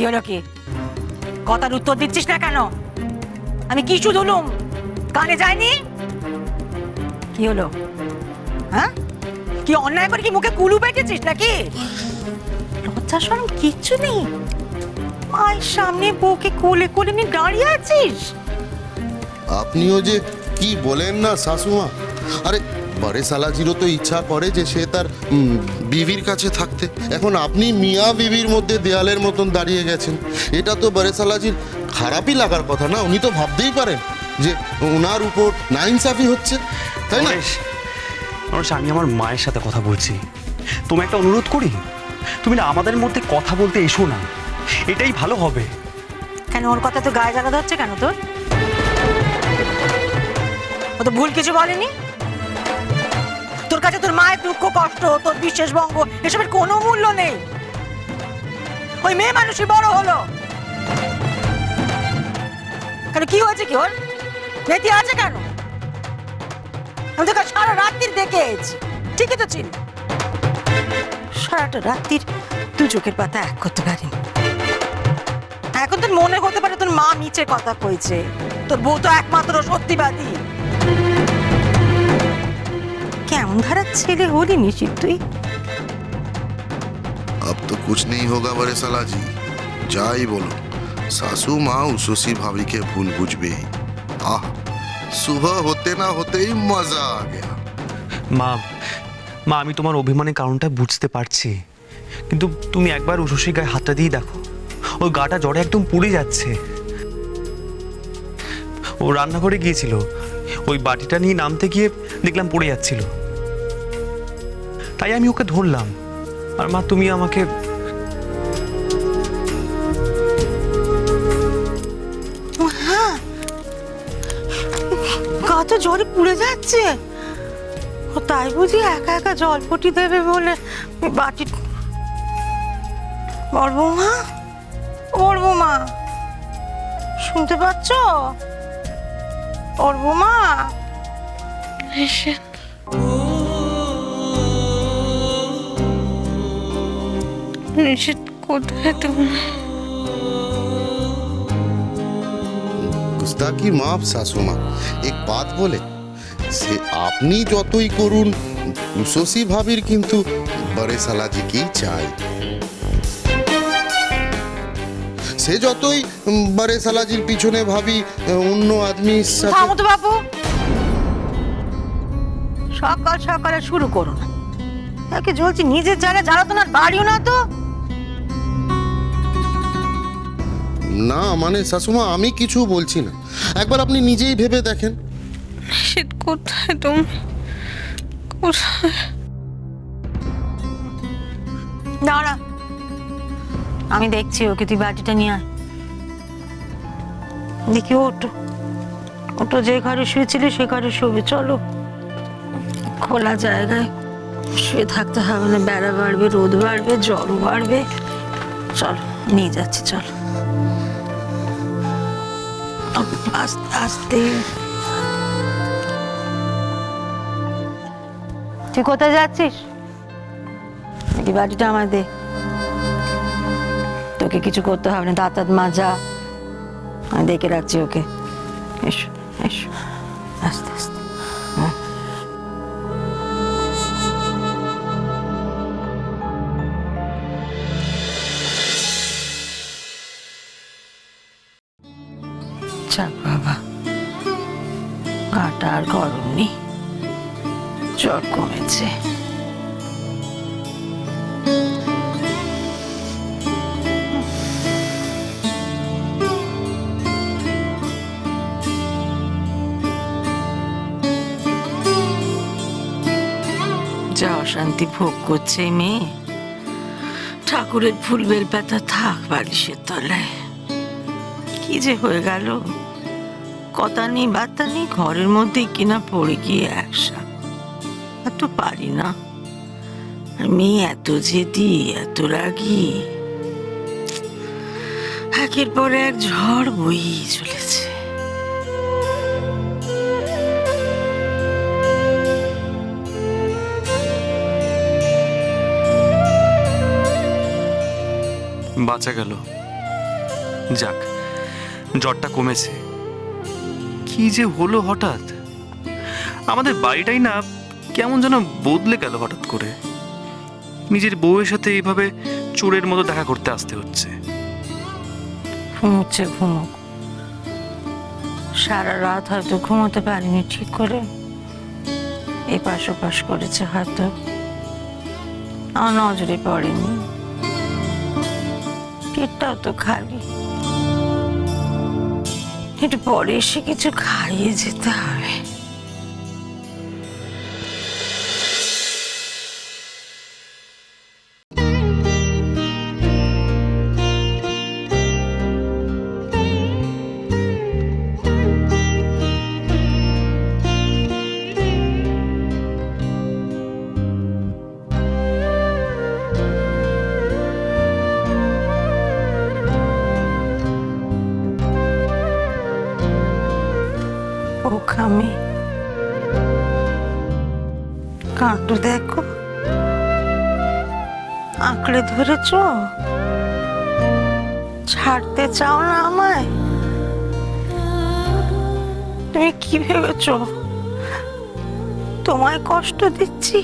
কি হলো কি? কথার উত্তর দিচ্ছিস না কেন? আমি কি শুধুলুম? কানে যায়নি? কি হলো? হ্যাঁ, কি অন্যায় করে কি মুখে কুলু বেঁধেছিস নাকি? লজ্জা শরম কিচ্ছু নেই? মায়ের সামনে বউকে কোলে কোলে নিয়ে দাঁড়িয়ে আছিস? আপনিও যে কি বলেন না শাশুমা। আরে বড়ে সালাজিরও তো ইচ্ছা করে যে সে তার বিবির কাছে থাকতে। এখন আপনি মিয়া বিবির মধ্যে দেয়ালের মতন দাঁড়িয়ে গেছেন। এটা তো বড়ে সালাজির খারাপই লাগার কথা না? উনি তো ভাবতেই পারেন যে ওনার উপর নাইনসাফি হচ্ছে, তাই না? আমি আমার মায়ের সাথে কথা বলছি। তুমি একটা অনুরোধ করি, তুমি না আমাদের মধ্যে কথা বলতে এসো না, এটাই ভালো হবে। কেন ওর কথা তো গায়ে জায়গা ধরছে কেন তোর? ও তো ভুল কিছু বলেনি। তোর কাছে তোর মায়ের দুঃখ কষ্ট, তোর বিশেষ ভঙ্গ এসবের কোনো মূল্য নেই। ওই মেয়ে মানুষই বড় হলো। কেন কি হয়েছে কি ওর? নেতি আছে কেন? আমি তোকে সারা রাত্রির দেখে এসেছি, ঠিকই তো ছিল। সারাটা রাত্রির দু চোখের পাতা এক করতে পারিনি। এখন তোর মনে হতে পারে তোর মা মিছে কথা কইছে, তোর বউ তো একমাত্র সত্যিবাদী। কেমন ধারা ছেলে হলি নিশ্চিত তুই? अब तो कुछ नहीं होगा बड़े सालाजी, जा ही बोलो। सासू माँ उसोसी भाभी के भूल बुझबे। आह, सुबह होते ना होते ही मजा आ गया। মা মা আমি তোমার অভিমানের কারণটা বুঝতে পারছি, কিন্তু তুমি একবার উষসীর গায়ে হাতটা দিয়ে দেখো, ওই গাটা জ্বরে একদম পুড়ে যাচ্ছে। ও রান্নাঘরে গিয়েছিল, ওই বাটিটা নিয়ে নামতে গিয়ে দেখলাম পড়ে যাচ্ছিল, তাই আমি ওকে ধরলাম। আর মা তুমি আমাকে গা তো জ্বরে পুড়ে যাচ্ছে, ও তাই বুঝি একা একা জল পটি দেবে বলে বাটি। ওর বৌমা, ওর বৌমা, শুনতে পাচ্ছ? ওর বৌমা, নিশিত কোথায় তুমি? गुस्ताखी माफ सासू माँ, एक बात बोले, से আপনি যতই করুন উষসী ভাবির কিন্তু বড়ে সালাজি কি চাই। সে যতই বড়ে সালাজির পিছনে ভাবি অন্য আদমির সাথে। থামো তো বাবু, সকাল সকালে শুরু করো না। একে জ্বলছি নিজের জায়গায়, যারা তো না বাড়িও না তো। না মানে শাশুমা আমি কিছু বলছি না, একবার আপনি নিজেই ভেবে দেখেন। নিশিত কোথায় তুমি? কোথায়? দাঁড়া, আমি দেখছি ওকে, তুই বাটিটা নিয়ে আয়। দেখি ওটো, ওটো যে ঘরে শুয়েছিলে সে ঘরে শুবে। চলো, খোলা জায়গায় শুয়ে থাকতে হবে না, বেড়া বাড়বে, রোদ বাড়বে, জ্বরও বাড়বে। চলো নিয়ে যাচ্ছি, চলো আস্তে আস্তে। তুই কোথায় যাচ্ছিস? নাকি বাটিটা আমার দে, তোকে কিছু করতে হবে না, দাঁত মাজা, আমি দেখে রাখছি ওকে। এসো এসো, আস্তে আস্তে। যাক বাবা, গাটা আর গরম নেই, জ্বর কমেছে। যা অশান্তি ভোগ করছে এই মেয়ে, ঠাকুরের ফুল বেলপাতা থাক বালিশের তলায়। কি যে হয়ে গেল, কথা নেই বার্তা নেই, ঘরের মধ্যে কিনা পড়ে গিয়ে একসা। আর তো পারি না, আর মেয়ে এত জেদি, এত রাগী, একের পর এক ঝড় বইয়ে চলেছে। বাঁচা গেল, যাক, জ্বরটা কমেছে। কি যে হলো হঠাৎ, আমাদের বাড়িটাই না কেমন যেন বদলে গেল হঠাৎ করে। নিজের বউয়ের সাথে এইভাবে চোরের মতো দেখা করতে আসতে হচ্ছে। ঘুমোচ্ছে, ঘুমোক। সারা রাত হয়তো ঘুমোতে পারিনি ঠিক করে, এপাশ ওপাশ করেছে হয়তো, আমার নজরে পড়েনি। পেটটাও তো খালি, একটু পরে এসে কিছু খাইয়ে যেতে হবে। ওখানে কাণ্ড দেখো, আঁকড়ে ধরেছ, ছাড়তে চাও না আমায়। তুমি কি ভেবেছ তোমায় কষ্ট দিচ্ছি?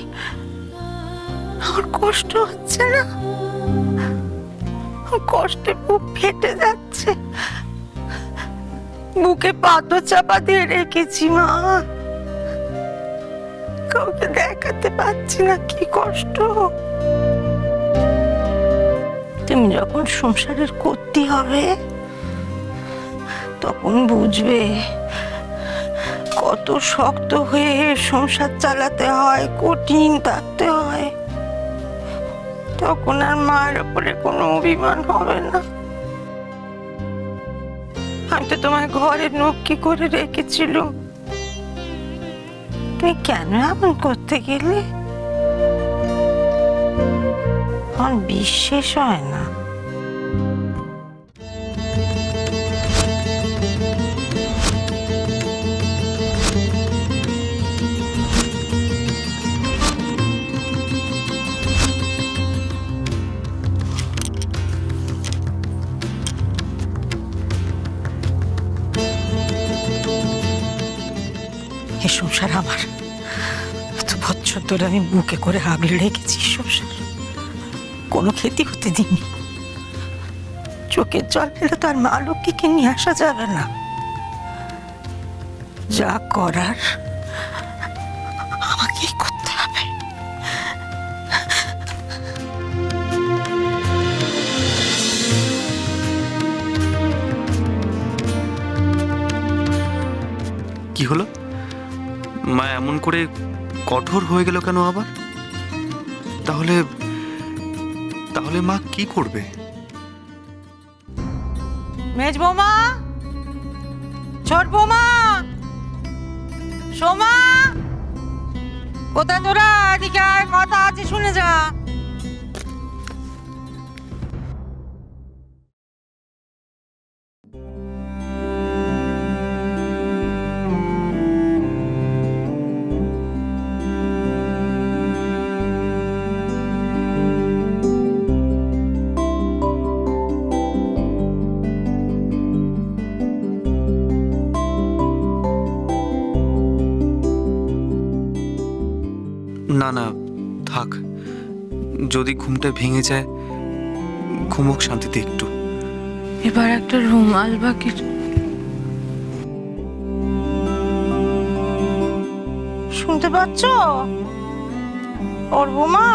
আমার কষ্ট হচ্ছে না, কষ্টে বুক ফেটে যাচ্ছে, বুকে পাথর চাপা দিয়ে রেখেছি মা, কাউকে দেখাতে পারছি না কি কষ্ট। তুমি যখন সংসারের করতে হবে তখন বুঝবে কত শক্ত হয়ে সংসার চালাতে হয়, কঠিন থাকতে হয়। তখন আর মায়ের উপরে কোনো অভিমান হবে না। আমি তো তোমায় ঘরে নক্কি করে রেখেছিলাম, তুমি কেন এমন করতে গেলে? আমার বিশ্বাস হয় না। এ সংসার আমার, এত বছর ধরে আমি বুকে করে আগলে রেখেছি সংসার, কোনো ক্ষতি হতে দিইনি। চোখের জল ফেলে তো আর মা লক্ষ্মীকে নিয়ে আসা যাবে না। যা করার আমাকেই করতে হবে। কি হলো, মা এমন করে কঠোর হয়ে গেল কেন আবার? তাহলে তাহলে মা কি করবে? মেজ বৌমা, ছোট বৌমা, সোমা, কোথায় তোরা? এদিকে আয়, কথা আছে শুনে যা। না না, থাক, যদি ঘুমটা ভেঙে যায় ঘুমোক শান্তিতে একটু। এবার একটা রুমাল বা কিছু। শুনতে পাচ্ছ ওর বৌমা?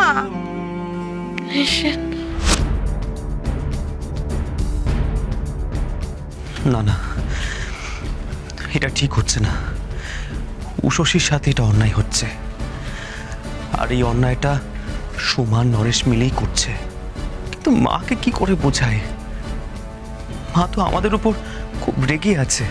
না না, এটা ঠিক হচ্ছে না। উষসীর সাথে এটা অন্যায় হচ্ছে, আর এই অন্যায়টা সুমান নরেশ মিলেই করছে। কিন্তু মাকে কি করে বোঝায়? মা তো আমাদের উপর খুব রেগে আছে।